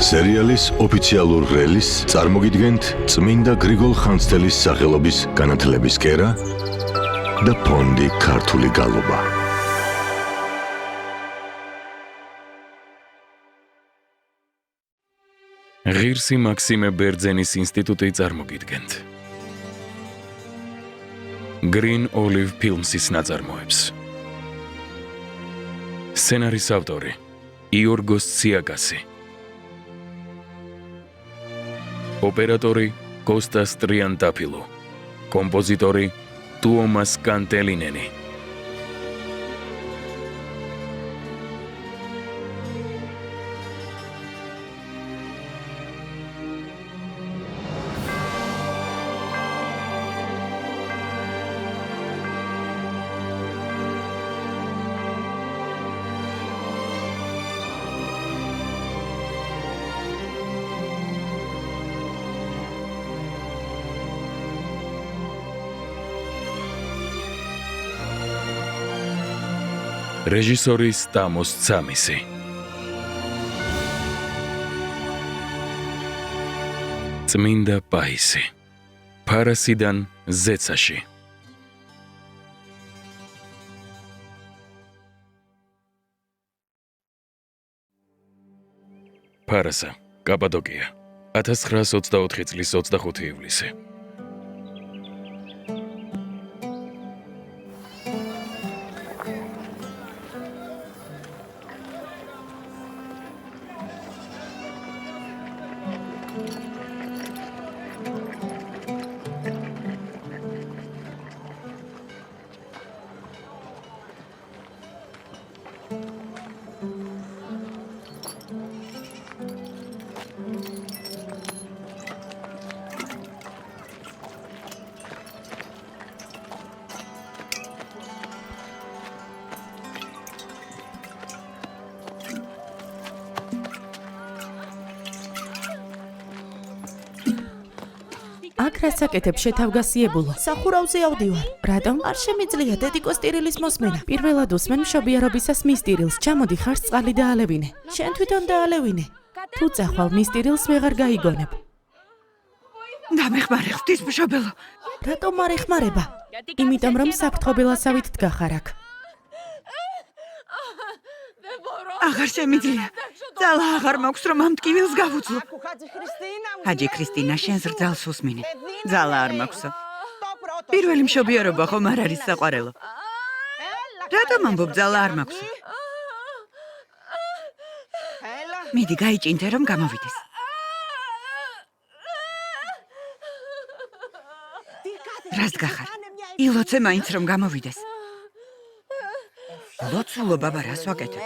სერიალის ოფიციალურ რელიზს წარმოგიდგენთ წმინდა გრიგოლ ხანძთელის სახელობის განათლების კერა და ფონდი ქართული გალობა. ღირსი მაქსიმე ბერძენის ინსტიტუტი წარმოგიდგენთ. Green Olive Films-ის ნაწარმოებს. სცენარის ავტორი იორგოს ციაკასი. ოპერატორი კოსტას ტრიანტაფილო. კომპოზიტორი ტუომას კანტელინენი. რეჟისორი სტამოს ცამისი. წმინდა პაისი. ფარასიდან ზეცაში. ფარასა, კაპადოკია. 1924 წლის 25 ივლისი. აქ რაც აკეთებ შეთავგასიებულო. სახურავზე ავდივარ. რატომ? არ შემიძლია დედიკოს ტირილის მოსმენა. პირველად უსმენ მშობიარობისას მის ტირილს. ჩამოდი ხარ წყალი დაალევინე. შენ თვითონ დაალევინე. თუ წახვალ მის ტირილს ვეღარ გაიგონებ. დამეხმარე ღვთის მშობელო. რატომ არ ეხმარება? იმიტომ რომ საფრთხობელასავით დგახარ აქ. აღარ შემიძლია. ძალა აღარ მაქვს რომ ამ ტკივილს გავუძლო. ჰაჯი ქრისტინა შენს რძალს უსმინე. ძალა არ მაქვსო. პირველი მშობიარობა ხომ არ არის საყვარელო. რატომ ამბობ ძალა არ მაქვსო? მიდი გაიჭინთე რომ გამოვიდეს. რას დგახარ? ილოცე მაინც რომ გამოვიდეს. ლოცულო ბაბა რას ვაკეთებ?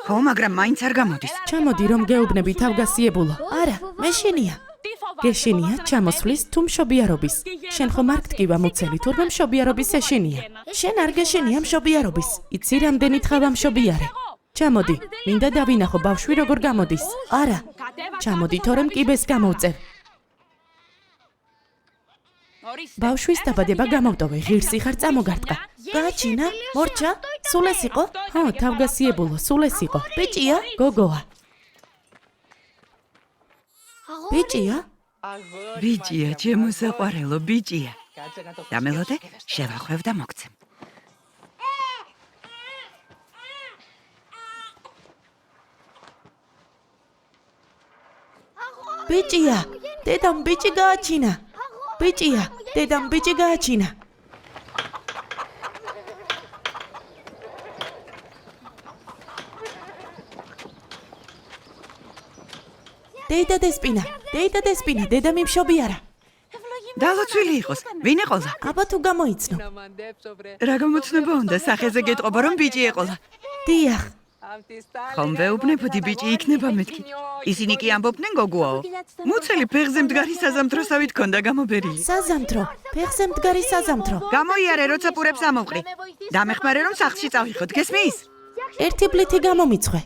ხო, მაგრამ მაინც არ გამოდის. ჩამოდი რომ გეუბნები თავგასიებულო. არა, მეშინია. გეშინია ჩამოსვლის თუ მშობიარობის. შენ ხომ არ გტკივა მუცელი თურმე მშობიარობის ეშინია. შენ არ გეშინია მშობიარობის. იცი რამდენი თხავა მშობიარე. ჩამოდი, მინდა დავინახო ბავშვი როგორ გამოდის. არა, ჩამოდი თორემ კიბეს გამოვწევ. ბავშვის დაბადება გამოვტოვე, ღირსი ხარ წამოგარტყა. გააჩინა, მორჩა, სულ ეს იყო? ხო, თავგასიებულო, სულ ეს იყო. ბიჭია, გოგოა. ბიჭია? ბიჭია, ჩემო საყვარელო, ბიჭია. დამელოდე, შევახვევ და მოგცემ. ბიჭია, დედამ ბიჭი გააჩინა. ბიჭია, დედამ ბიჭი გააჩინა. დეიდა დესპინა, დედა მიმშობიარა. დალოცვილი იყოს, ვინ ეყოლა? აბა თუ გამოიცნო. რა გამოცნობა უნდა სახეზე გეტყობა რომ ბიჭი ეყოლა? დიახ. ხომ ვეუბნებოდი ბიჭი იქნება მეთქი. ისინი კი ამბობდნენ გოგოაო. მუცელი ფეხზე მდგარი საზამთროსავით ქონდა გამობერილი. საზამთრო, ფეხზე მდგარი საზამთრო. გამოიარე როცა პურებს ამოვყრი. დამეხმარე რომ სახლში წავიხოთ, გესმის? ერთი ბლითი გამომიცხვე.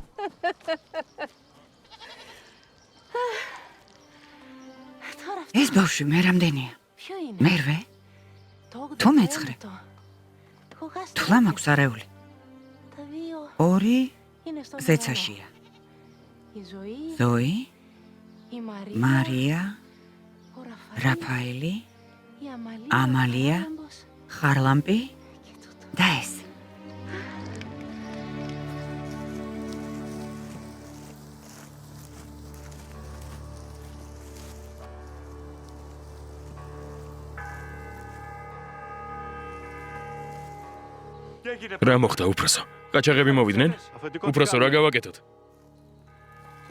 ეს ბავშვი მე რამდენია? მერვე? თუ მეცხრე? თუ მაქვს არეული? 2, ზეცაშია. ზოი, მარია, რაფაელი, ამალია, ხარლამპი და ეს. რა მოხდა უფროსო? ყაჩაღები მოვიდნენ? უფროსო, რა გავაკეთოთ?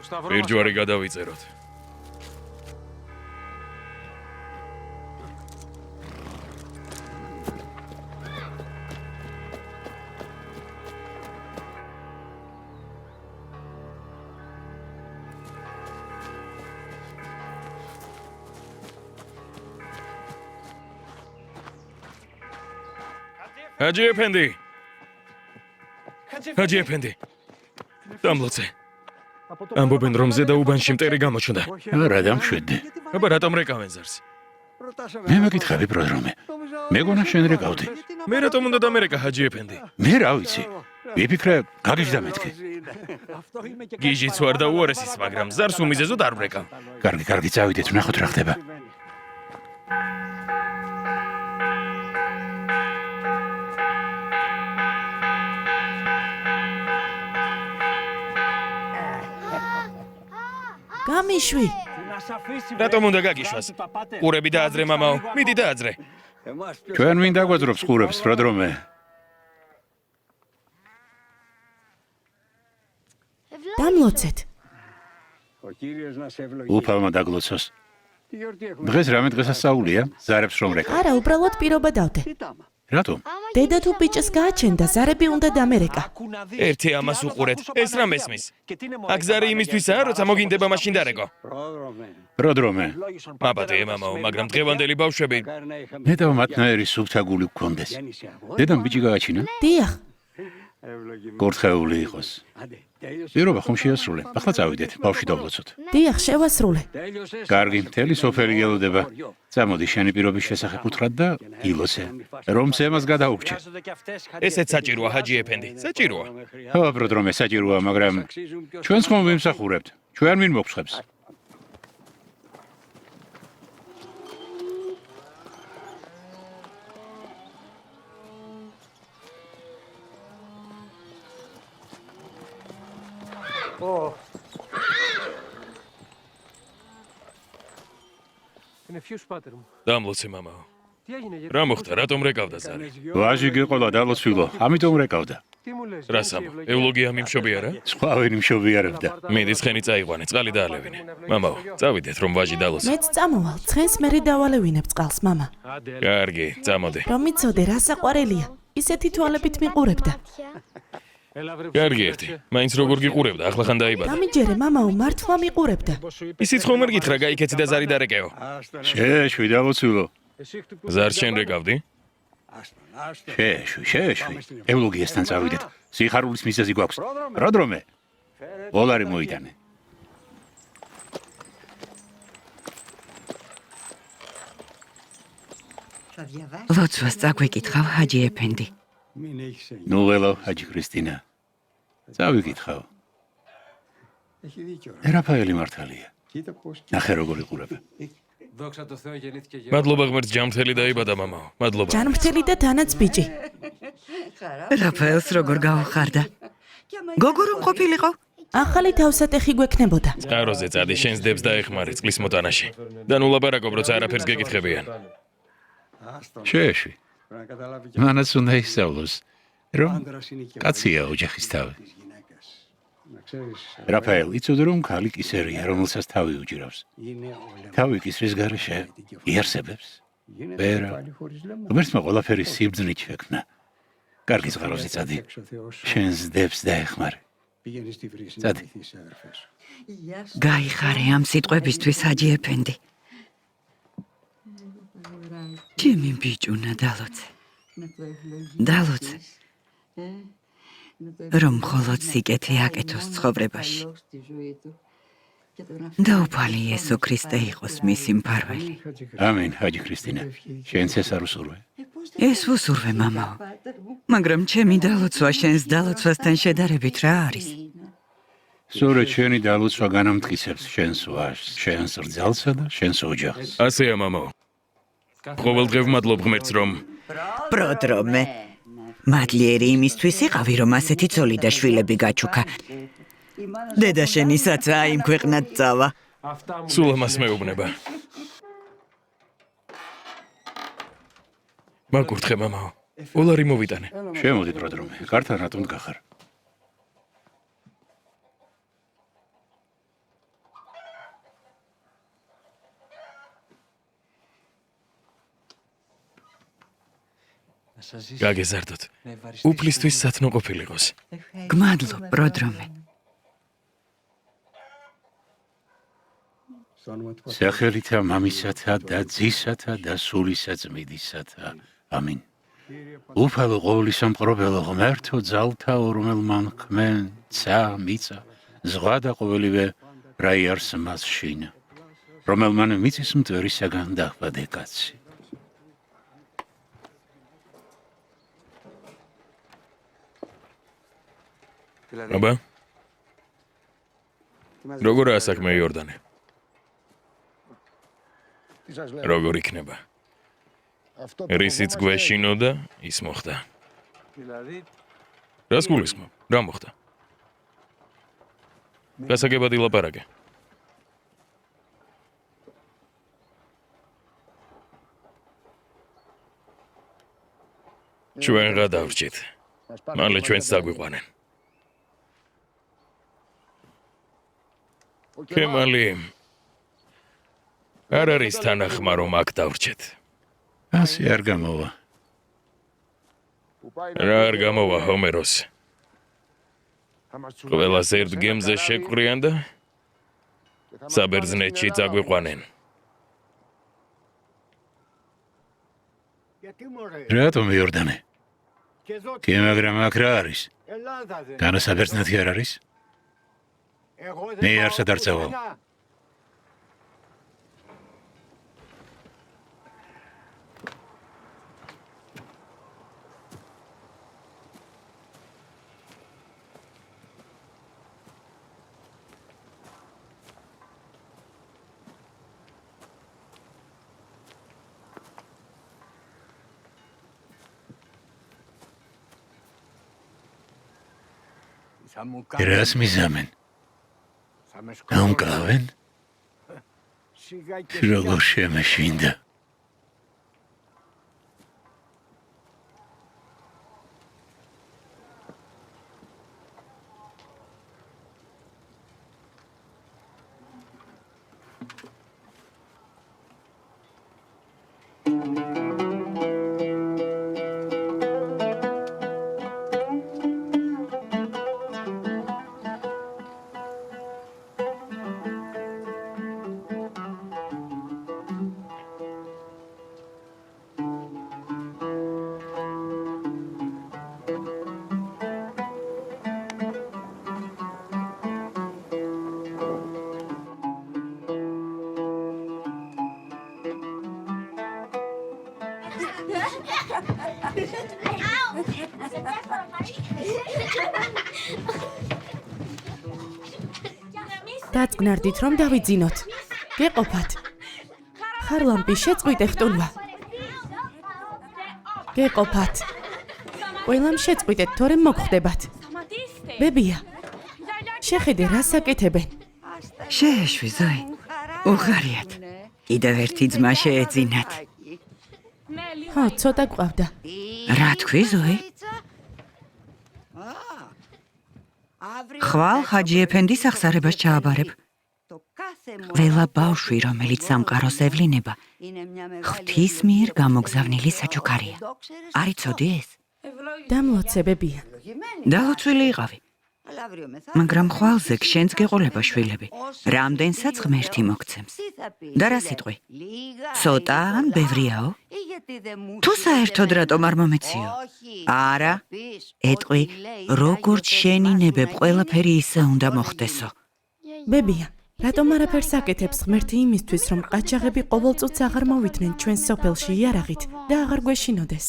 ვირჯვარი გადავიწეროთ. ჰაჯი ეფენდი. ჰაჯი ეფენდი. დამლოცე. ამბობენ რომ ზედაუბანში მტერი გამოჩნდა. რა დამშვიდდი. აბა რატომ რეკავენ ზარს? მე მეკითხები პროდრომე. მეგონა შენ რეკავდი. მე რატომ უნდა დამერეკა ჰაჯი ეფენდი? მე რა ვიცი. ვიფიქრე, გაგიჟდა მეთქი. გიჟიც ვარ და უარესის, მაგრამ ზარს უმიზეზოდ არ ვრეკავ. კარგი, წავიდეთ, ვნახოთ რა ხდება. გამიშვი. რატომ უნდა გაგიშვას? ყურები დააძრე მამაო, მიდი დააძრე. ჩვენ ვინ დაგვაძრობს ყურებს, პროდრომე? დამლოცეთ. უფალმა დაგლოცოს. დღეს რამე დღესასწაულია? ზარებს რომ რეკავ. არა, უბრალოდ პირობა დავდე. რატომ? დედა თუ ბიჭს გააჩენდა, ზარები უნდა დამერეკა. ერთი ამას უყურეთ, ეს რა მესმის? აქ ზარი იმისთვისაა, როცა მოგინდება მაშინ დარეკო. პროდრომე. მაბადე მამაო, მაგრამ დღევანდელი ბავშვები მე და მათნაირი სუფთა გული გქონდეს. დედამ ბიჭი გააჩინა? დიახ, გორთხეული იყოს. პირობა ხომ შეასრულე. ახლა წავიდეთ, ბავშვი დავლოცოთ. დიახ, შევასრულე. კარგი, მთელი სოფელი ელოდება. წამოდი შენი პირობის შესახებ უთხრათ და ილოცე. რომ სემას გადაუგჭე. ესეც საჭიროა ჰაჯი ეფენდი, საჭიროა. ხო, პროდრომე, საჭიროა, მაგრამ ჩვენს ხომ ვიმსახურებთ. ჩვენ ვინ მოგცხებს? დამლოცე მამაო. რა მოხდა, რატომ რეკავდა ზარი? ვაჟი გეყოლა დალოცვილო, ამიტომ რეკავდა. რა სამა, ეულოგია მიმშობია რა? სხვა ვერ იმშობიარებდა. მიდი ცხენი წაიყვანე, წყალი დაალევინე. მამაო, წავიდეთ რომ ვაჟი დალოცე. მეც წამოვალ, ცხენს მერე დავალევინებ წყალს, მამა. კარგი, წამოდე. რომ მიცოდე რა საყვარელია. ისეთი თვალებით მიყურებდა. კარგი ერთი. მაინც როგორ გიყურებდა, ახლახან დაიბადა. დამიჯერე, მამაო, მართლა მიყურებდა. ისიც ხომ არ გითხრა, გაიქეცი და ზარი დარეკეო. შეშვი დალოცვილო. ზარს შენ რეკავდი? შეშვი. ევლოგიასთან წავიდეთ. სიხარულის მიზეზი გვაქვს. პროდრომე. ოლარი მოიტანე. ლოცვას წაგვიკითხავ, ჰაჯი ეფენდი. ნუ ველო, ჰაჯი ქრისტინა. წავიკითხავ. რაფაელი მართალია. ნახე როგორ იყურება. მადლობა ღმერთს, ჯამთელი დაიბადა მამაო. მადლობა. ჯანმრთელი და თანაც ბიჭი. რაფაელს როგორ გავხარდა? გოგო რომ ყოფილიყო? ახალი თავსატეხი გვექნებოდა. წყაროზე წადი, შენს დებს დაეხმარე წყლის მოტანაში. და ნუ ლაპარაკობ, როცა არაფერს გეკითხებიან. შეშვი. მანაც უნდა ისწავლოს, რომ კაცია ოჯახის თავი. რაფაელ, იცოდე რომ ქალი კისერია, რომელსაც თავი უჭირავს. თავი კისრის გარეშე იარსებებს. ვერა. ღმერთმა ყველაფერი სიბრძნით შექმნა. კარგი წყაროზე წადი. შენს დებს დაეხმარე. წადი. გაიხარე ამ სიტყვებისთვის, ჰაჯი ეფენდი. ჩემი ბიჭუნა დალოცე. დალოცე. რომ მხოლოდ სიკეთე აკეთოს ცხოვრებაში. და უფალი იესო ქრისტე იყოს მისი მფარველი. ამინ, ჰაჯი ქრისტინა. შენც ეს არ უსურვე. ეს უსურვე მამაო. მაგრამ ჩემი დალოცვა შენს დალოცვასთან შედარებით რა არის? სწორედ შენი დალოცვა განამტკიცებს შენს ვაჟს, შენს რძალსა და შენს ოჯახს. ასეა მამაო. ყოველდღე ვმადლობ ღმერთს რომ პროდრომე. მადლიერი იმისთვის იყავი, რომ ასეთი ცოლი და შვილები გაჩუქა. დედა შენისაც აი იმ ქვეყნად წავა. სულ ამას მეუბნება. მაგურთხე მამაო. ოლარი მოვიტანე. შემოდი პროდრომე, კართან რატომ გახარ? გაგეზარდოთ. უფლისთვის სათნო ყოფილიყოს. გმადლობ, პროდრომე. სახელითა მამისათა და ძისათა და სულისა წმიდისათა. ამინ. უფალო ყოვლისამყრობელო ღმერთო ძალთაო, რომელმან ხმენ ცა მიწა ზღვა და ყოველივე რა იარს მასშინ, რომელმან მიწის მტვერისაგან დახბადე კაცი. აბა. როგორაა საქმე იორდანე? როგორ იქნება? რისიც გვეშინო და ის მოხდა. რას გულისხმობ? რა მოხდა? გასაგებად ილაპარაკე. ჩვენ რა დავრჩით? მალე ჩვენს დაგვიყვანენ. კემალი არ არის თანახმა რომ აქ დავრჩეთ. ასე არ გამოვა. რა არ გამოვა ჰომეროს? ყველას ერთ გემზე შეკვრიან და საბერძნეთში წაგვიყვანენ. რატომ იორდანე? კი, მაგრამ აქ რა არის? განასაბერძნეთი არ არის? მე არსად არ წავალ. რას მიზამენ? ამკლავენ? როგორ შემეშინდა? დაწნარდით რომ დავიძინოთ. გეყოფათ. ხარლამპი შეწყვიტე ხტუნვა. გეყოფათ. ყველამ შეწყვიტეთ, თორემ მოგხვდებათ. ბებია. შეხედე რა საკეთებენ. შეეშვი ზოი. უღარიათ. კიდევ ერთი ძმა შეეძინათ. ხო, ცოტა გვყავდა. რა თქვი ზოი? ხვალ ჰაჯი ეფენდის აღსარებას ჩააბარებ. ყველა ბავშვი, რომელიც სამყაროს ევლინება, ღვთის მიერ გამოგზავნილი საჩუქარია. არ იცოდი ეს? დამლოცე ბებია. დაუცვილი იყავი. მაგრამ ხვალზე გშენს გეყოლება შვილები. რამდენსაც ღმერთი მოგცემს. და რა სიტყვი? ცოტა ან ბევრიაო? თუ საერთოდ რატომ არ მომეციო? არა, ეტყვი, როგორც შენი ნებებ ყველაფერი ისე უნდა მოხდესო. ბებია, რატომ არაფერს აკეთებს ღმერთი იმისთვის, რომ ყაჩაღები ყოველწუთს აღარ მოვიდნენ ჩვენ სოფელში იარაღით და აღარ გვეშინოდეს?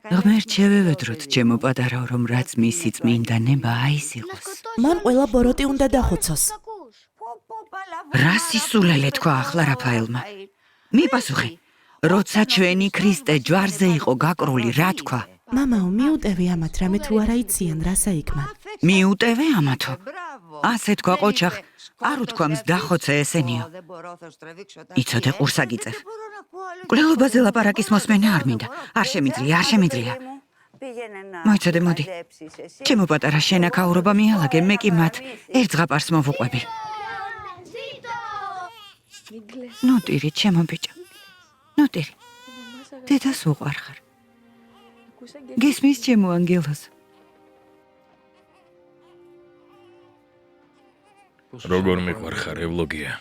ღმერთ შევევედროთ, ჩემო პატარაო, რომ რაც მისი წმინდა ნება აის იყოს. მან ყველა ბოროტი უნდა დახოცოს. რა სისულელე თქვა ახლა რაფაელმა? მიპასუხე, როცა ჩვენი ქრისტე ჯვარზე იყო გაკრული, რა თქვა? მამაო, მიუტევი ამათ, რამე თუ არა იციან, რა საიქმა. მიუტევე ამათო. ასე თქვა ყოჩახ, არ უთქვამს დახოცე ესენიო. იცოდე ყურსა გიწევ. კვლელობაზე ლაპარაკის მოსმენა არ მინდა. არ შემიძლია. მოიცოდე, მოდი. ჩემო პატარა შენაქაურობა მიალაგე, მე კი მათ ერთ ზღაპარს მოვუყვები. ნუტირი, ჩემო ბიჭო. ნუტირი. დედას უყვარ ხარ. გესმის ჩემო ანგელოზ. როგორ მიყვარხარ, ევლოგია?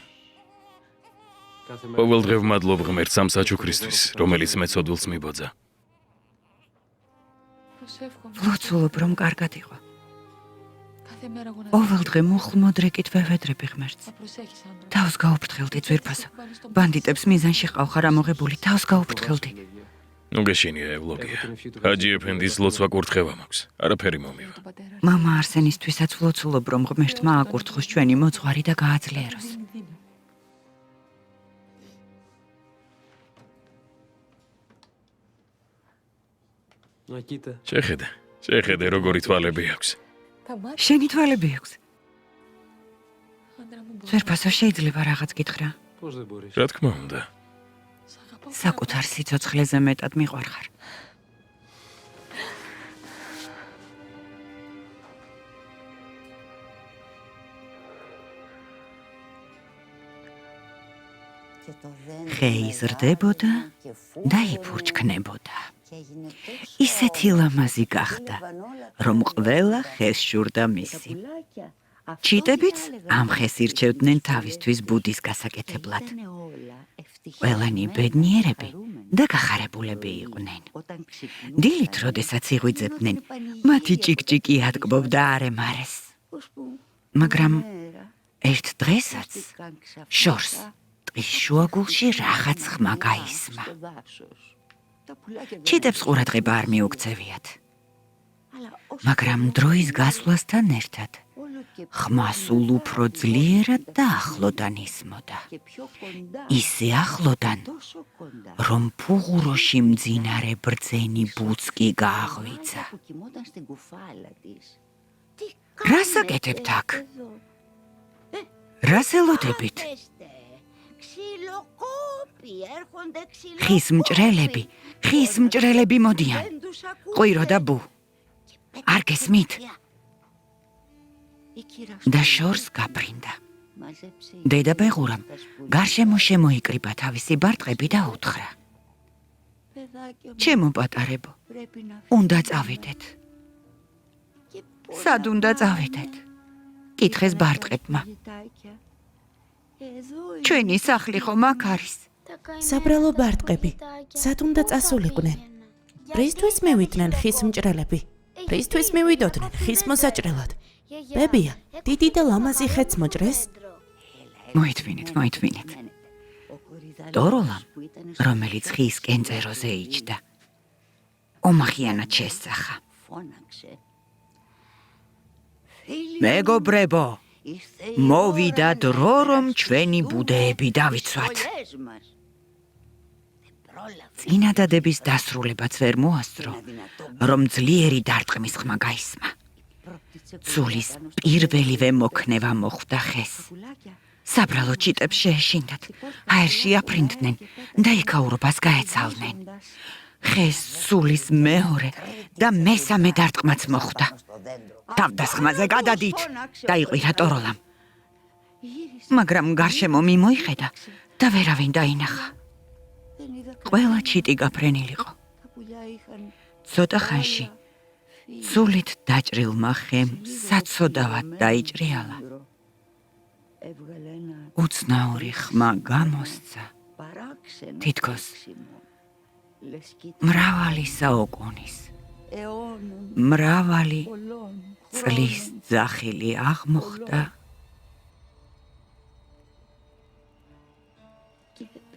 ყოველდღე ვმადლობ ღმერთს ამ საჩუქრისთვის, რომელიც მეცოდვილს მიბოძა. ვლოცულობ, რომ კარგად იყო. ყოველდღე მუხლმოდრეკით ვევედრები ღმერთს. თავს გაუფრთხილდი ძვირფასო. ბანდიტებს მიზანში ყავხარ ამოღებული, თავს გაუფრთხილდი. ნუ გეშინია, ევლოგია. ჰაჯი ეფენდის ლოცვა კურთხევა მაქვს. არაფერი მომივა. მამა არსენისთვისაც ვლოცულობ, რომ ღმერთმა აკურთხოს ჩვენი მოძღვარი და გააძლიეროს. შეხედე, როგორი თვალები აქვს. შენი თვალები აქვს. ძვირფასო, შეიძლება რაღაც გითხრა? რა თქმა უნდა. საკუთარ სიცოცხლეზე მეტად მიყვარხარ. ხე იზრდებოდა და იფურჩქნებოდა. ისეთი ლამაზი გახდა, რომ ყველა ხეს შურდა მისი. ჩიტებიც ამ ხეს ირჩევდნენ თავისთვის ბუდის გასაკეთებლად. ყველანი ბედნიერები და გახარებულები იყვნენ. დილით, როდესაც იღვიძებდნენ, მათი ჭიკჭიკი ატკბობდა არემარეს. მაგრამ ერთ დღესაც შორს ტყის შუაგულში რაღაც ხმა გაისმა. ჩიტებს ყურადღება არ მიუქცევიათ. მაგრამ დროის გასვლასთან ერთად ხმა სულ უფრო ძლიერად და ახლოდან ისმოდა. ისე ახლოდან, რომ ფუღუროში მძინარე ბრძენი ბუцკი გააღვიძა. რას აკეთებთ აქ? რას ელოდებით? ხის მჭრელები მოდიან. ყვირო და ბუ. არ გესმით? და შორს გაფრინდა. დედა ბეღურამ გარშემო შემოიკრიბა თავისი ბარტყები და უთხრა: ჩემო პატარებო, უნდა წავიდეთ. სად უნდა წავიდეთ? კითხეს ბარტყებმა. ჩვენი სახლი ხომ აქ არის? საბრალო ბარტყები, სად უნდა წასულიყვნენ? რისთვის მივიდნენ ხის მჭრელები? რისთვის მივიდოდნენ ხის მოსაჭრელად? ბებია, დიდი და ლამაზი ხეც მოჭრეს? მოითმინეთ. დოროლამ, რომელიც ხის კენწეროზე იჯდა, ომახიანად შესწახა. მეგობრებო, მოვიდა დრო, რომ ჩვენი ბუდეები დავიცვათ. წინადადების დასრულებაც ვერ მოასწრო, რომ ძლიერი დარტყმის ხმა გაისმა. ცულის პირველივე მოქნება მოხვდა ხეს. საბრალო ჩიტებს შეეშინდათ, აერში აფრინდნენ და იქაურობას გაეცალნენ. ხეს ცულის მეორე და მესამე დარტყმაც მოხვდა. თავდასხმაზე გადადით, დაიყვირა ტოროლამ. მაგრამ გარშემო მიმოიხედა და ვერავინ დაინახა. ყველა ჩიტი გაფრენილიყო. ცოტა ხანში ცულით დაჭრილმა ხემ საცოდავად დაიჭრიალა. უცნაური ხმა გამოსცა. თითქოს მრავალი საუკუნის, მრავალი წლის ძახილი აღმოხდა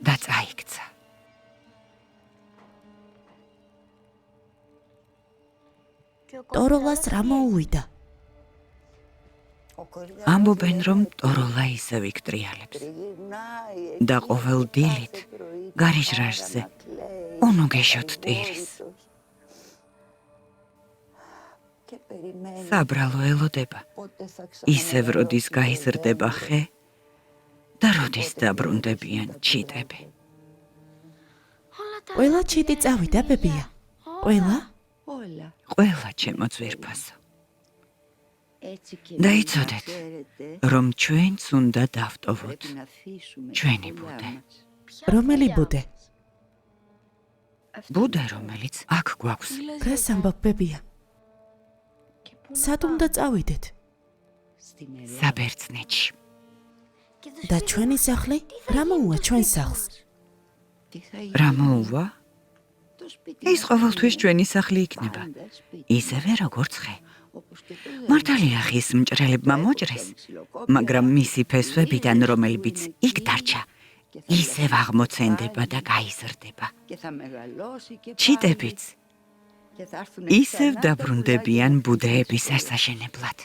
და წაიქცა. ტოროლას რა მოუვიდა? ამბობენ, რომ ტოროლა ისევ იქტრიალებს და ყოველ დილით გარიჟრაჟზე უნუგეშოთ ტირის. საბრალო ელოდება, ისევ როდის გაიზრდება ხე და როდის დაბრუნდებიან ჩიტები. ყველა ჩიტი წავიდა, ბებია. ყველა? ყველა ჩემო ძვირფასო. და იცოდეთ, რომ ჩვენც უნდა დავტოვოთ ჩვენი ბუდე. რომელი ბუდე? ბუდე, რომელიც აქ გვაქვს. რას ამბობ, ბებია? სად უნდა წავიდეთ? საბერძნეთში. და ჩვენი სახლი? რა მოუვა ჩვენ სახლს? რა მოუვა? ის ყოველთვის ჩვენი სახლი იქნება. ისევე როგორც ხე. მართალია ხის მჭრელებმა მოჭრეს, მაგრამ მისი ფესვებიდან რომლებიც იქ დარჩა, ისევ აღმოცენდება და გაიზრდება. ჩიტებიც ისევ დაბრუნდებიან ბუდეების ასაშენებლად.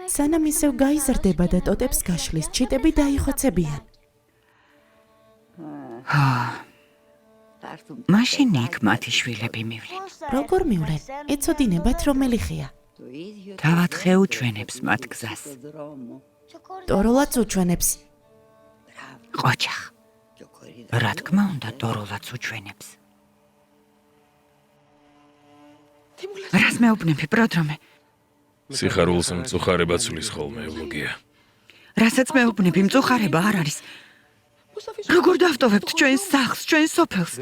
სანამ ისევ გაიზრდება და ტოტებს გაშლის, ჩიტები დაიხოცებიან. მაშინ იქ მათი შვილები მივლენ. როგორ მივლენ? ეცოდინებათ რომელი ხეა? თავად ხე უჩვენებს მათ გზას. ტოროლაც უჩვენებს. ყოჩახ. რა თქმა უნდა, ტოროლაც უჩვენებს. რას მეუბნები, პროდრომე? სიხარულს მწუხარება ცulis ხოლმე, ევლოგია. რასაც მეუბნები, მწუხარება არ არის. როგორ დავტოვებთ ჩვენ სახლს, ჩვენ სოფელს?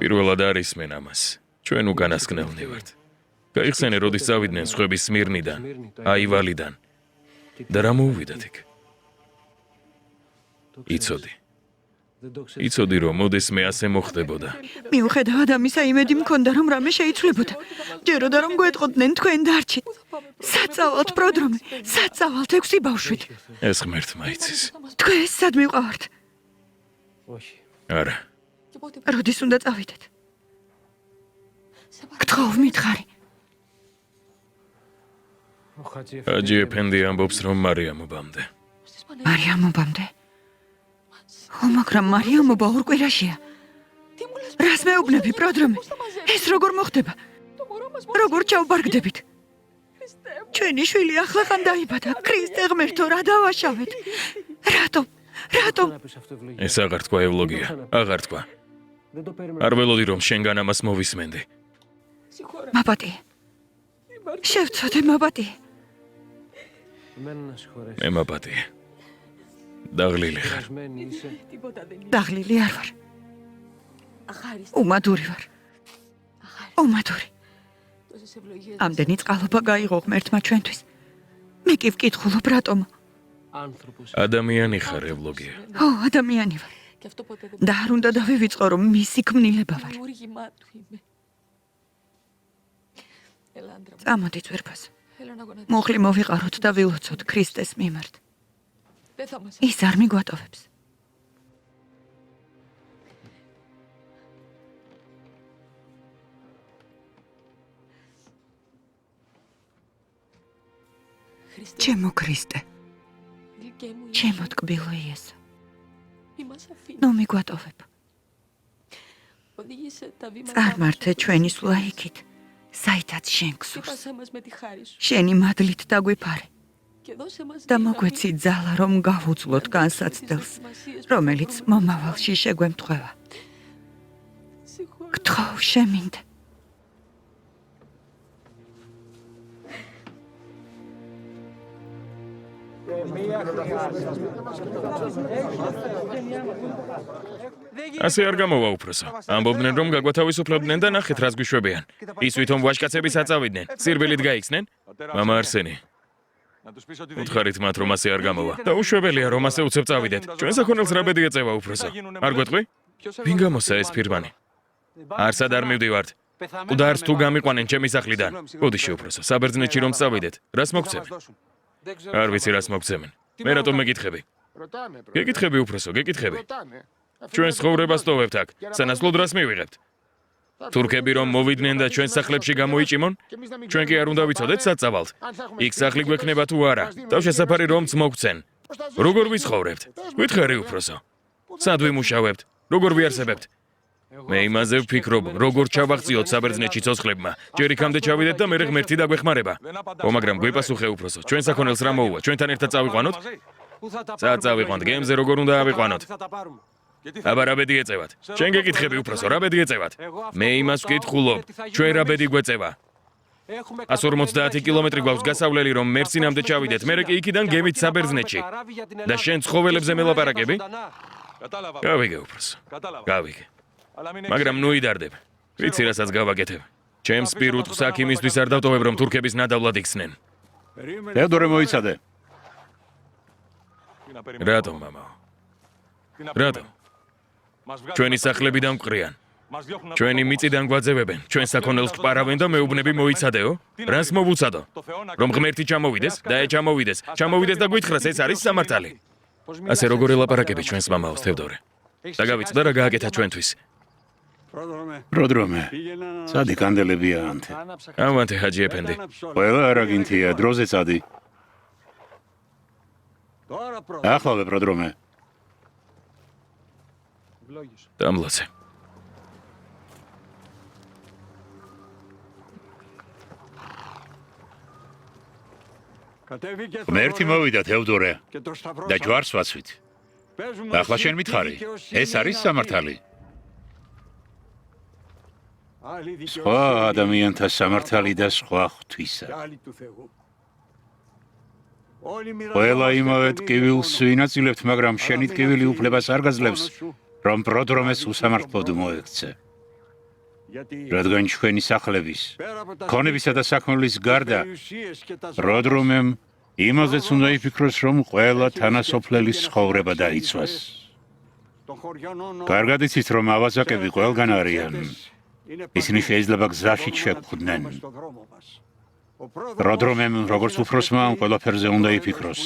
პირველად არისმენ ამას. ჩვენ უკანასკნელნი ვართ. გაიხსენე, როდის წავიდნენ სხვების სმირნიდან, აივალიდან. და რა მოუვიდათ იქ? იცოდი, რომ მოდესმე ასე მოხდებოდა. მიუხედავად ამისა, იმედი მქონდა, რომ რამე შეიცვლებოდა. ჯეროდა რომ გვეტყოდნენ თქვენ დარჩით. საწავალთ, პროდრომე, საწავალთ 6 ბავშვით. ეს ღმერთმა იცის. თქვენ სად მივყავართ? არა, როდის უნდა წავიდეთ? გთხოვ, მითხარი. ჰაჯი ეფენდი ამბობს, რომ მარიამობამდე. მარიამობამდე? ხო, მაგრამ მარიამობა ორ კვირაშია. რას მეუბნები, პროდრომე? ეს როგორ მოხდება? როგორ ჩავბარგდებით? ჩვენი შვილი ახლახან დაიბადა. ქრისტე ღმერთო, რა დავაშავეთ? რატომ? ეს აღარ თქვა, ევლოგია, აღარ თქვა. არ ველოდი, რომ შენგან ამას მოვისმენდი. მაბატი. შევწოდე, მაბატი. მე მაბატი. დაღლილი ხარ. დაღლილი არ ვარ. უმადური ვარ. უმადური. ამდენი წყალობა გაიღო ღმერთმა ჩვენთვის. მე კი ვკითხულობ, რატომ? ადამიანი ხარ, ევლოგია. ო, ადამიანი ვარ. და არ უნდა დავივიწყო, რომ მისი ქმნილება ვარ. წამოდი, ძვირფასო. მუხლი მოვიყაროთ და ვილოცოთ ქრისტეს მიმართ. ის არ მიგვატოვებს. ჩემო ქრისტე, ჩემო ტკბილო იესო, ნუ მიგვატოვებ. წარმართე ჩვენი სულა იქით, საითაც შენ გსურს. შენი მადლით დაგვიფარე. და მოგვეცი ძალა, რომ გავუძლოთ განსაცდელს, რომელიც მომავალში შეგვემთხვევა. გთხოვ, შემინდე. ასე არ გამოვა უფროსო. ამბობდნენ, რომ გაგვათავისუფლებდნენ და ნახეთ, რას გვიშვებიან. ის ვითომ ვაჟკაცები საწავიდნენ, სირბილით გაიქცნენ? მამა არსენი. უთხარით მათ, რომ ასე არ გამოვა. და უშვებელია, რომ ასე უცებ წავიდეთ. ჩვენ საქონელს რა ბედი ეწევა, უფროსო. არ გვეტყვი? ვინ გამოსა ეს ფირმანი? არსად არ მივდივართ. და არც თუ გამიყვანენ ჩემი სახლიდან. გოდიში, უფროსო, საბერძნეთში რომ წავიდეთ, რას მოგცემენ? არ ვიცი, რას მოგცემენ. მე რატომ მეკითხები? გეკითხები, უფროსო, გეკითხები. ჩვენ ცხოვრებას ტოვებთ აქ, სანაცვლოდ რას მივიღებთ? თურქები რომ მოვიდნენ და ჩვენ სახლებში გამოიჭიმონ, ჩვენ კი არ უნდა ვიცოდეთ სად წავალთ. იქ სახლი გვექნება თუ არა, თავშესაფარი რომც მოგცენ. როგორ ვიცხოვრებთ? გითხარი უფროსო. სად ვიმუშავებთ? როგორ ვიარსებებთ? მე იმაზე ვფიქრობ, როგორ ჩავაღწიოთ საბერძნეთში ცოცხლებმა. ჯერ იქამდე ჩავიდეთ და მერე ღმერთი დაგვეხმარება. ო, მაგრამ გვეპასუხე უფროსო, ჩვენ საქონელს რა მოუვა? ჩვენთან ერთად წავიყვანოთ? სად წავიყვანთ? გემზე როგორ უნდა ავიყვანოთ? აბა რა ბედი ეწევათ? შენ გეკითხები უფროსო, რა ბედი ეწევათ? მე იმას ვკითხულობ, ჩვენ რა ბედი გვეწევა? 150 კილომეტრი გვაქვს გასავლელი, რომ მერსინამდე ჩავიდეთ, მერე კი იქიდან გემით საბერძნეთში. და შენ ცხოველებზე მელაპარაკები? გავიგე უფროსო. გავიგე. მაგრამ ნუ იდარდებ. ვიცი რასაც გავაკეთებ. ჩემს პირუტყვს აქ იმისთვის არ დავტოვებ, რომ თურქების ნადავლად იქცნენ. თეოდორე მოიცადე. რატომ, მამაო? რატომ? ჩვენი სახლები დამყრიან. ჩვენი მიწიდან გვაძევებენ, ჩვენ საქონელს გვპარავენ და მეუბნები მოიცადეო? რას მოვუცადო? რომ ღმერთი ჩამოვიდეს და ჩამოვიდეს და გვითხრას ეს არის სამართალი. ასე როგორ ელაპარაკები ჩვენს მამაოს, თევდორე? და გავიცდა რა გააკეთა ჩვენთვის. პროდრომე. სადი კანდელებია ანთე. ამანთე ჰაჯი ეფენდი. ყველა არაგინთია, დროზე წადი. ახლავე პროდრომე. დამლოცე. ღმერთი მოვიდა თევდორე და ჯვარს ვაცვით. ახლა შენ მითხარი, ეს არის სამართალი. სხვა ადამიანთა სამართალი და სხვა ღვთისა. ყველა იმავე ტკივილს ვინაწილებთ, მაგრამ შენი ტკივილი უფლებას არ გაძლევს, რომ პროდრომეს უსამართლოდ მოექცე. რადგან ჩვენი სახლების, ქონებისა და საქმეების გარდა, პროდრომემ იმაზეც უნდა იფიქროს, რომ ყველა თანასოფლელის ცხოვრება დაიცვას. კარგად იცით, რომ ავაზაკები ყველგან არიან. ისინი შეიძლება გზაში შეგვხვდნენ. პროდრომემ, როგორც უფროსმა, ყველაფერზე უნდა იფიქროს.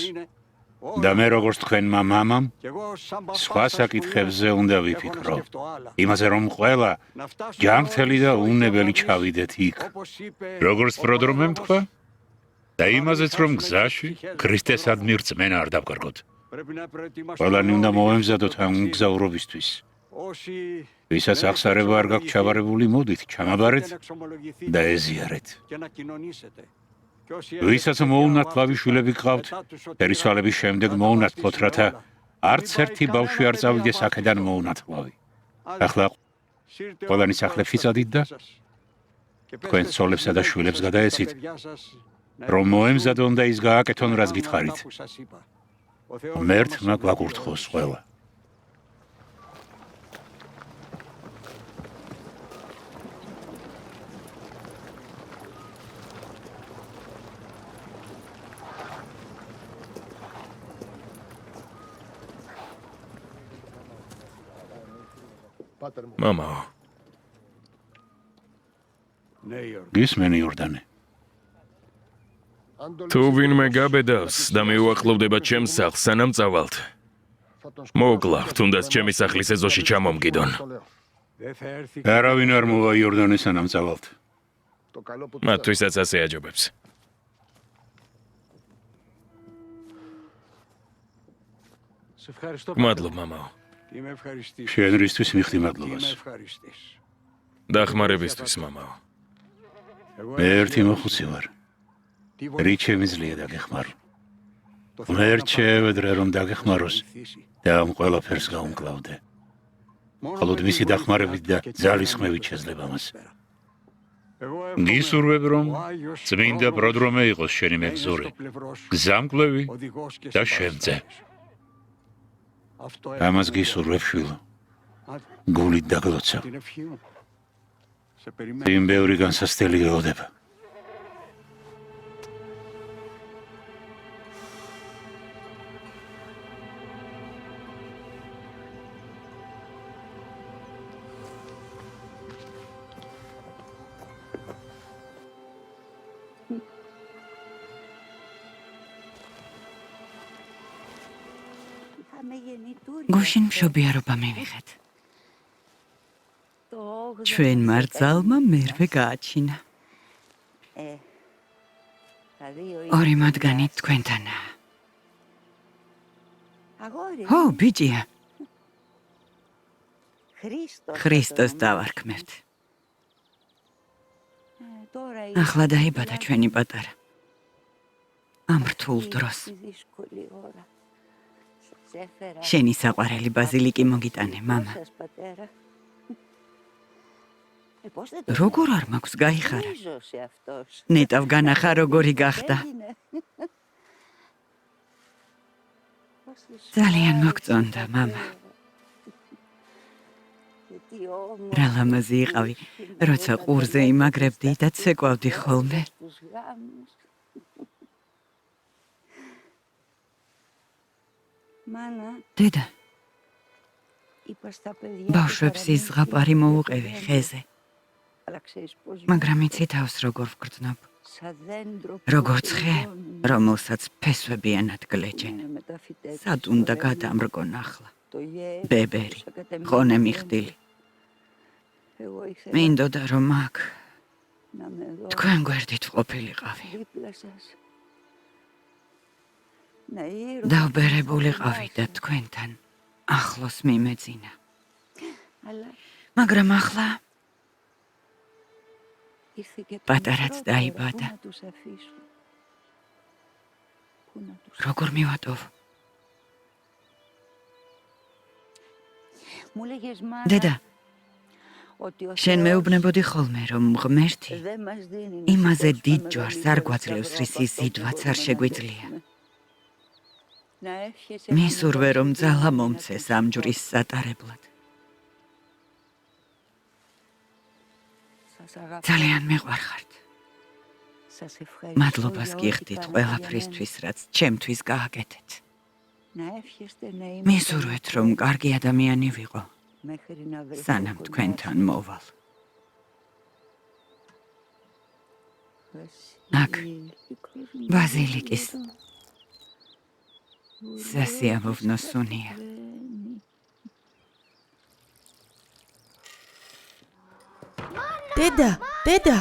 და მე როგორც თქვენმა მამამ, სხვა საკითხებზე უნდა ვიფიქრო. იმაზე, რომ ყველა ჯანმრთელი და უნებელი ჩავიდეთ იქ. როგორც პროდრომემ თქვა, და იმაზეც, რომ გზაში ქრისტესადმი რწმენა არ დავკარგოთ. ყველანი უნდა მოემზადოთ ამ მგზავრობისთვის. ვისაც აღსარება არ გაქვთ ჩავარებული, მოდით, ჩამაბარეთ და ეზიარეთ. ვისაც მოუნათლავი შვილები გყავთ, ერისვალების შემდეგ მოუნათლოთ, რათა არც ერთი ბავშვი არ წავიდეს აქედან მოუნათლავი. ახლა ყველანი სახლებში წადით და თქვენ ცოლებსა და შვილებს გადაეცით, რომ მოემზადონ და ის გააკეთონ, რაც გითხარით. ღმერთმა გვაკურთხოს ყველა. მამაო. გისმენი იორდანე. თუ ვინმე გაბედავს და მიუახლოვდება ჩემს სახლს, სანამ წავალთ, მოგლავ, თუნდაც ჩემი სახლის ეზოში ჩამომგიდონ. არავინ არ მოვა იორდანე სანამ წავალთ. მათთვისაც ასე აჯობებს. მადლობ, მამაო. შენ რისთვის მიხდი მადლობას. დახმარებისთვის, მამაო. მე ერთი მოხუცი ვარ. რით შემიძლია დაგეხმარო. ღმერთ შეევედრე, რომ დაგეხმაროს და ამ ყველაფერს გაუმკლავდე. მხოლოდ მისი დახმარებით და ძალისხმევით შეძლება მას. გისურვებ, რომ წმინდა პროდრომე იყოს შენი მეგზური, გზამკვლევი და შემწე. ამას გისურვებ, შვილო. გულით დაგლოცავ. იმ ბევრი განსასწრელი ელოდება. გუშინ მშობიარობა მივიღეთ. ჩვენ მარცალმა მერვე გააჩინა. ორი მათგანი თქვენთანაა. ო, ბიჭია. ქრისტოს დავარქმევთ. ახლა დაიბადა ჩვენი პატარა. ამ რთულ დროს. შენი საყვარელი ბაზილიკი მოგიტანე, მამა. როგორ არ მაქვს გაიხარა? ნეტავ განახა როგორი გახდა. ძალიან მოგწონდა, მამა. რა ლამაზი იყავი, როცა ყურზე იმაგრებდი და ცეკვავდი ხოლმე. დედა, ბავშვებს ის ზღაპარი მოუყევი ხეზე. მაგრამ იცი თავს როგორ ვგრძნობ. როგორც ხე, რომელსაც ფესვებიანად გლეჯენ. სად უნდა გადამრგონ ახლა. ბებერი, ღონე მიხდილი. მინდოდა რომ აქ თქვენ გვერდით ვყოფილიყავი. დავბერებულიყავი და თქვენთან ახლოს მიმეძინა. მაგრამ ახლა პატარაც დაიბადა. როგორ მივატოვ? დედა, შენ მეუბნებოდი ხოლმე, რომ ღმერთი იმაზე დიდ ჯვარს არ გვაძლევს, რისი ზიდვაც არ შეგვიძლია. მისურვე, რომ ძალა მომცეს ამ ჯვრის სატარებლად. ძალიან მეყვარხართ. მადლობას გიხდით ყველაფრისთვის, რაც ჩემთვის გააკეთეთ. მისურვეთ, რომ კარგი ადამიანი ვიყო, სანამ თქვენთან მოვალ. აქ ბაზილიკის სასიამოვნო სუნია. დედა.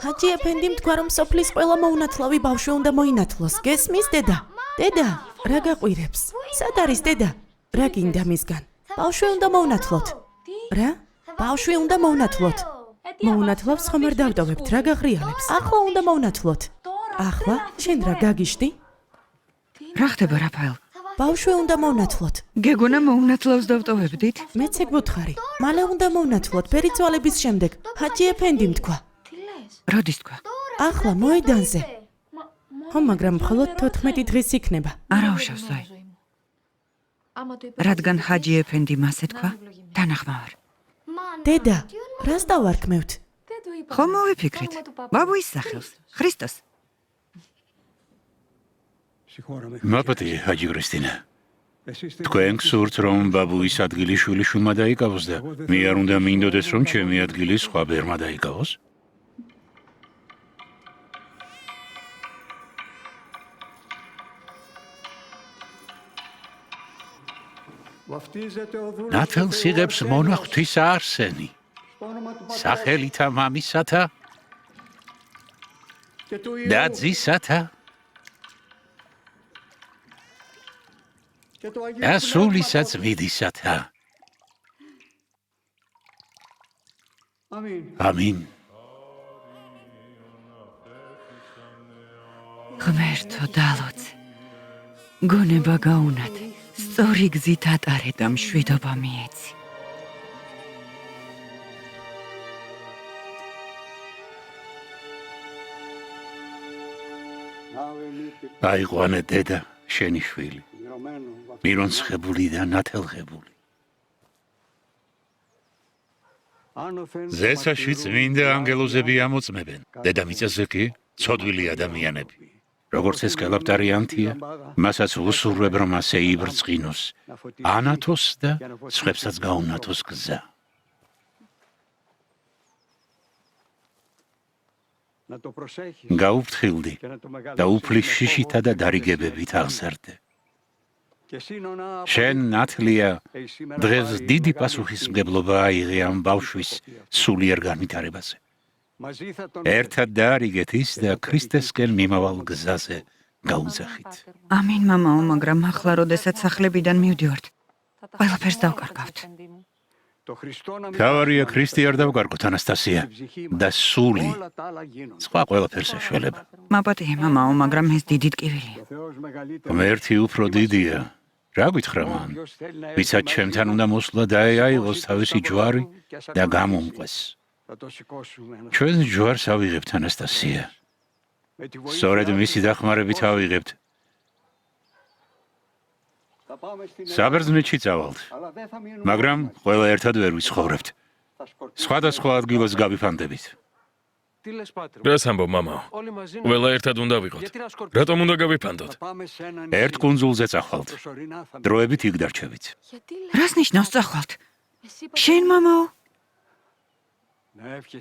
ჰაჯი ეფენდიმ თქვა, რომ სოფლის ყველა მოუნათლავი ბავშვი უნდა მოინათლოს. გესმის, დედა? დედა, რა გაყვირებს? სად არის დედა? რა გინდა მისგან? ბავშვი უნდა მოუნათლოთ. რა? ბავშვი უნდა მოუნათლოთ. მოუნათლავს ხომ არ დავტოვებთ, რა გაღრიალებს? ახლა უნდა მოუნათლოთ. ახლა? შენ რა გაგიშდი? რა ხდება, რაფაელ? ბავშვი უნდა მოუნათლოთ. გეგონა მოუნათლავს დავტოვებდით? მეც ეგ ვუთხარი. მალე უნდა მოუნათლოთ, ფერიცვალების შემდეგ. ჰაჯი ეფენდიმ თქვა. როდის თქვა? ახლა მოედანზე. ხო, მაგრამ მხოლოდ 14 დღის იქნება. არა უშავს ზოი. რადგან ჰაჯი ეფენდიმ ასე თქვა? თანახმავარ. დედა, რას დავარქმევთ? ხომ მოვიფიქრეთ? ბაბუის სახელს, ქრისტოს. მაპატი, ჰაჯი ქრისტინა. თქვენ გსურთ, რომ ბაბუის ადგილი შვილიშვილმა დაიკავოს და მე არ უნდა მინდოდეს, რომ ჩემი ადგილი სხვა ბერმა დაიკავოს? ნათელს იღებს მონახვის არსენი. სახელითა მამისათა და ძისათა და სულისაც მიდისათა. ამინ. ღმერთო დალოცე, გონება გაუნათე, სწორი გზით ატარე და მშვიდობა მიეცი. აიყვანე დედა, შენი შვილი. მირონცხებული და ნათელღებული. ზესაში წმინდა ანგელოზები ამოწმებენ. დედამიწაზე კი ცოდვილი ადამიანები. როგორც ეს კალაპტარიანთია, მასაც უსურვებ, რომ ასე იბრწყინოს, ანათოს და სხვებსაც გაუნათოს გზა. გაუფრთხილდი და უფლის შიშითა და დარიგებებით აღზარდე. შენ ნათლია დღეს დიდი პასუხისმგებლობა აიღე ამ ბავშვის სულიერ განვითარებაზე. ერთად დაარიგეთ ის და ქრისტესკენ მიმავალ გზაზე გაუძახით. ამინ მამაო, მაგრამ ახლა როდესაც სახლებიდან მივდივართ, ყველაფერს დავკარგავთ. თავარია ქრისტე არ დავკარგოთ ანასტასია და სული სხვა ყველაფერს ეშველება. მაპატიე მამაო, მაგრამ ეს დიდი ტკივილია. ღმერთი უფრო დიდია. რა გითხრა მან? ვისაც ჩემთან უნდა მოსვლა და აიღოს თავისი ჯვარი და გამომყვეს. ჩვენ ჯვარს ავიღებთ ანასტასია. სწორედ მისი დახმარებით ავიღებთ. საბერძნეთში წავალთ, მაგრამ ყველა ერთად ვერ ვიცხოვრებთ. სხვადასხვა ადგილას გავიფანტებით. რას ამბობ, მამაო? ყველა ერთად უნდა ვიყოთ. რატომ უნდა გავიფანტოთ? ერთ კუნძულზე წახვალთ. დროებით იქ დარჩებით. რას ნიშნავს წახვალთ? შენ მამაო?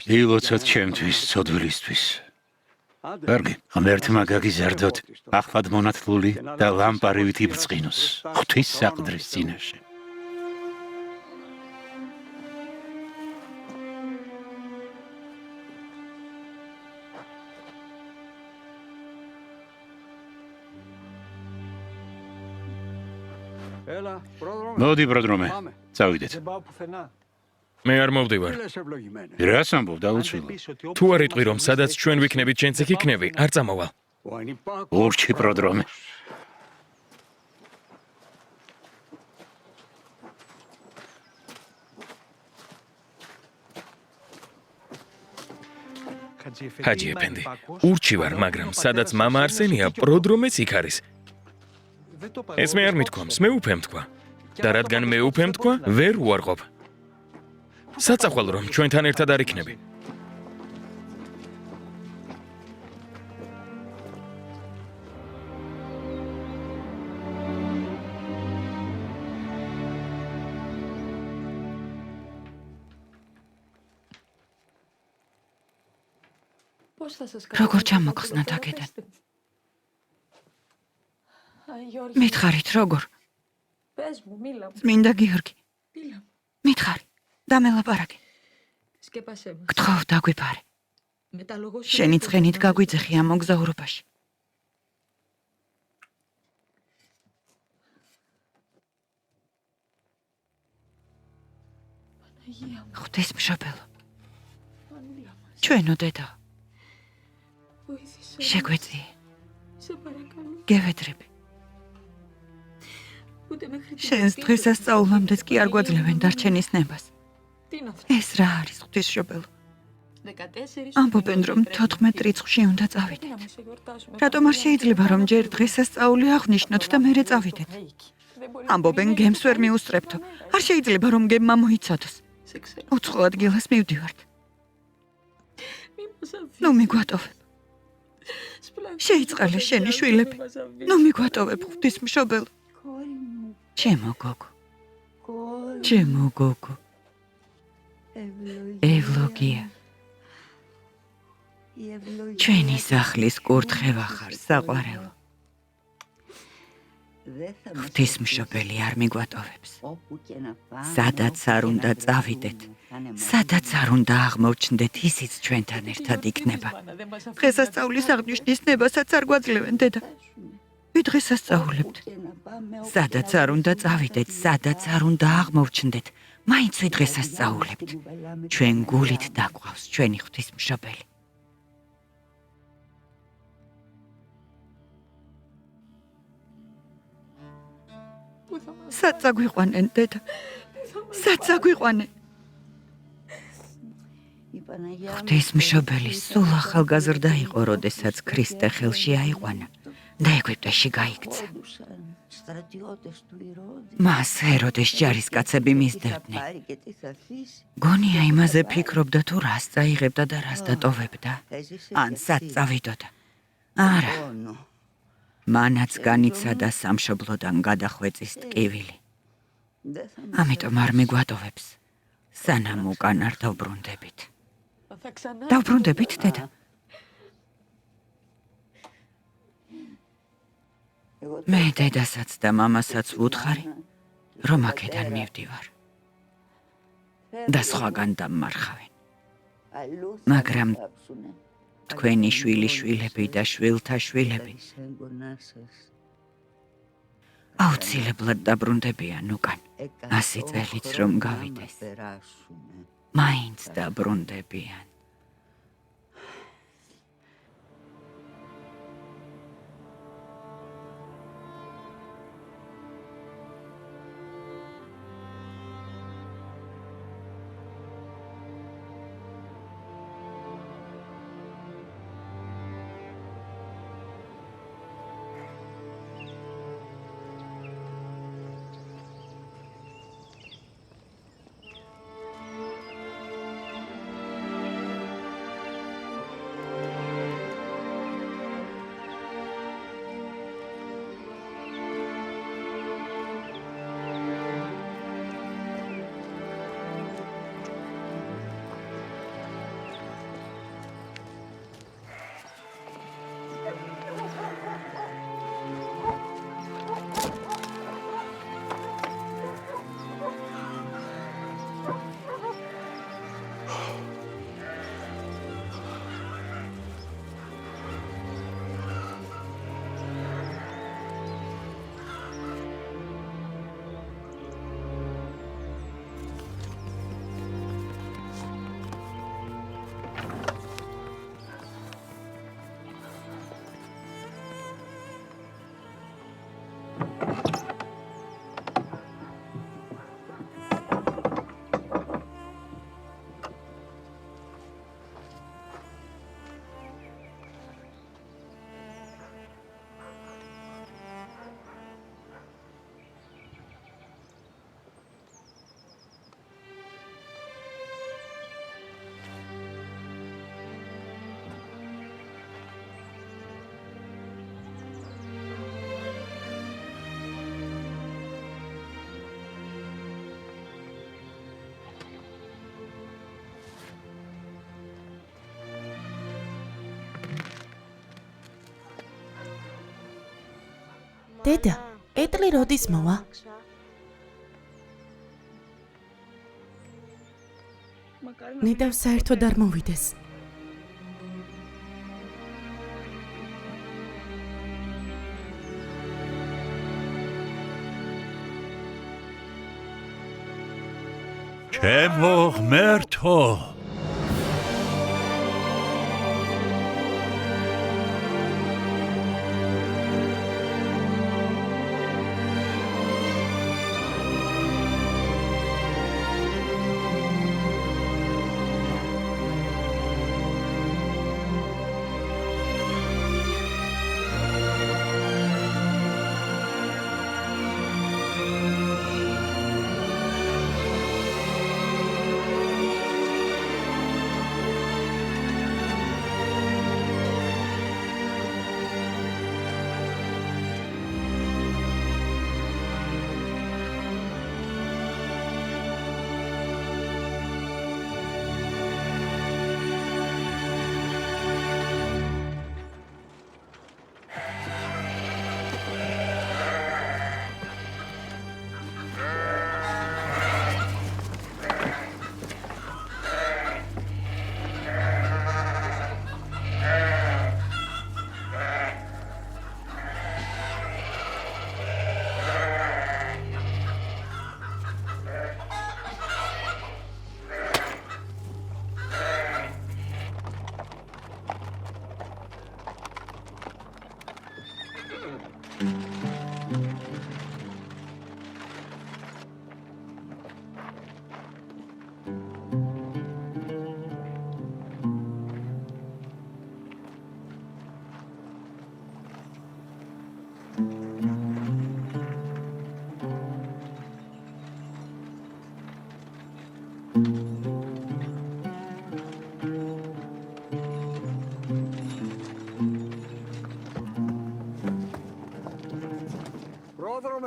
ილოცოთ ჩემთვის, ცოდვილისთვის. კარგი, ღმერთმა გაგიზარდოთ, ახლა მონათლული და ლამპარივით იბრწყინოს ღვთის საყდრის წინაშე. მოდი ბროდრომე, წავიდეთ. მე არ მოვდივარ. რას ამბობ, დაუცვილო? თუ არ იტყვი რომ სადაც ჩვენ ვიქნებით, ჩვენც იქ იქნები, არ წამოვალ. ურჩი ბროდრომე. ჰაჯი ეფენდი, ურჩი ვარ, მაგრამ სადაც მამა არსენია, პროდრომეც იქ არის. ეს მე არ მithქვამს, მე უფემ თქვა. და რადგან მე უფემ თქვა, ვერ უარყოფ. საწახვალ რომ ჩვენთან ერთად არ იქნები. როგორ ჩამოგხსნათ აქედან? მითხარით როგორ? წმინდა გიორგი. მითხარი, დამელაპარაკე. გთხოვ, დაგვიფარე. შენი ცხენით გაგვიძეხი ამ მოგზაურობაში. ღვთისმშობელო, ჩვენო დედო, შეგვეციე, გევედრები. შენს დღესასწაულამდეც კი არ გვაძლევენ დარჩენის ნებას. ეს რა არის, ღვთისმშობელო? ამბობენ, რომ 14 რიცხვში უნდა წავიდეთ. რატომ არ შეიძლება, რომ ჯერ დღესასწაული აღნიშნოთ და მერე წავიდეთ? ამბობენ, გემს ვერ მიუსწრებთო. არ შეიძლება, რომ გემმა მოიცადოს. უცხო ადგილას მივდივართ. ნუ მიგვატოვებ. შეიწყალე შენი შვილები. ნუ მიგვატოვებ, ღვთისმშობელო. ჩემო გოგო. ჩემო გოგო. ევლოგია. ჩვენი სახლის კურთხევა ხარ, საყვარელო. ღვთისმშობელი არ მიგვატოვებს. სადაც არ უნდა წავიდეთ, სადაც არ უნდა აღმოჩნდეთ, ისიც ჩვენთან ერთად იქნება. დღესასწაულის აღნიშნის ნებასაც არ გვაძლევენ, დედა. ვიდღესასწაულებთ. სადაც არ უნდა წავიდეთ, სადაც არ უნდა აღმოჩნდეთ, მაინც ვიდღესასწაულებთ. ჩვენ გულით დაგვყავს ჩვენი ღვთისმშობელი. სად წაგვიყვანენ, დედა? სად წაგვიყვანენ? ღვთისმშობელი სულ ახალგაზრდა იყო, როდესაც ქრისტე ხელში აიყვანა და ეგვიპტეში გაიქცა. მას ჰეროდეს ჯარისკაცები მისდევდნენ. გონია იმაზე ფიქრობდა, თუ რას წაიღებდა და რას დატოვებდა, ან სად წავიდოდა. არა. მანაც განიცადა სამშობლოდან გადახვეწის ტკივილი. ამიტომ არ მიგვატოვებს, სანამ უკან არ დავბრუნდებით. დავბრუნდებით, დედა? მე დედასაც და მამასაც ვუთხარი, რომ აქედან მივდივარ. და სხვაგან დამმარხავენ. მაგრამ თქვენი შვილიშვილები და შვილთა შვილები აუცილებლად დაბრუნდებიან უკან. 100 წელიც რომ გავიდეს. მაინც დაბრუნდებიან. დედა, ეტლი როდის მოვა? ნიდავ საერთოდ არ მოვიდეს. ჩემო ღმერთო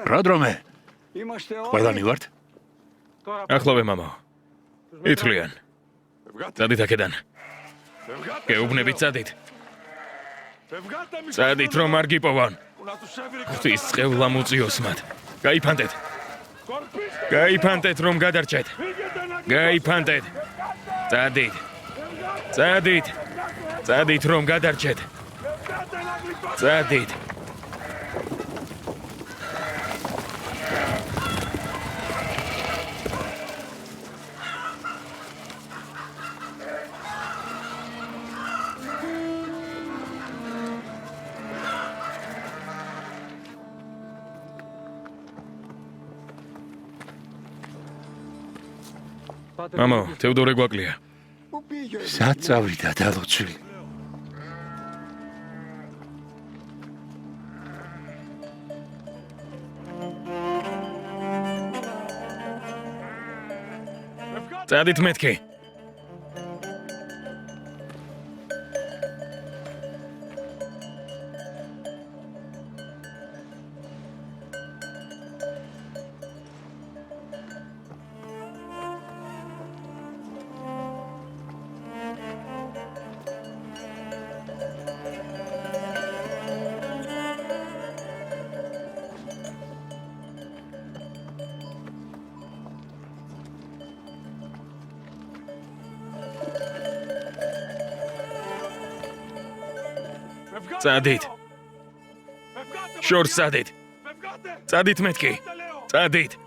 როდრომე ყველანი ვართ? ახლავე მამაო. ითვლიან. წადით აქედან. გეუბნებით წადით. წადით რომ არ გიპოვან. ღვთის წყევლა მოწიოს მათ. გაიფანტეთ. გაიფანტეთ რომ გადარჩეთ. გაიფანტეთ. წადით. წადით. წადით რომ გადარჩეთ. წადით. მამო, თევდორე გვაკლია. სად წავიდა დალოცვილი? წადით მეთქი. წადით. შორს წადით. წადით მეთქი. წადით.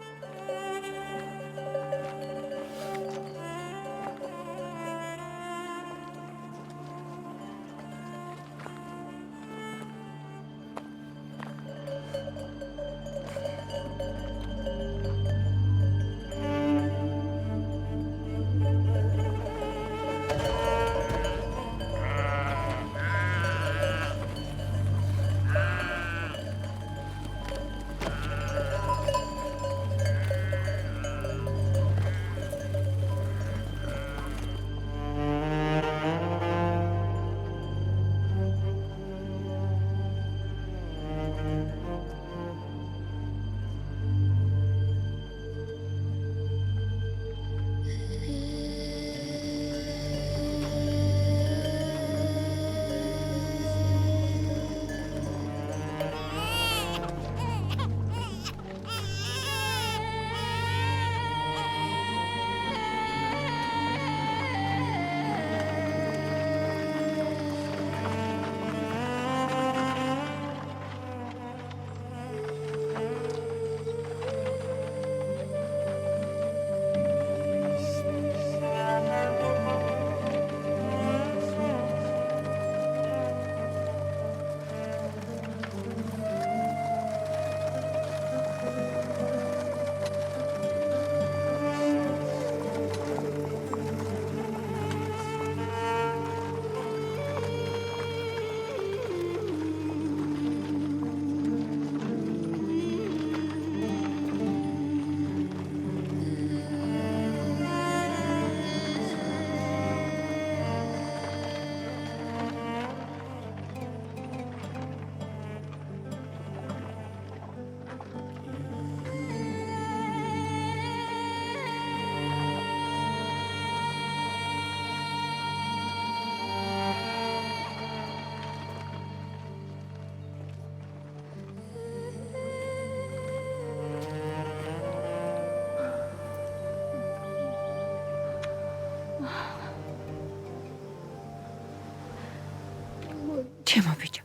ჩემო ბიჭო.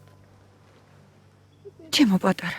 ჩემო პატარა.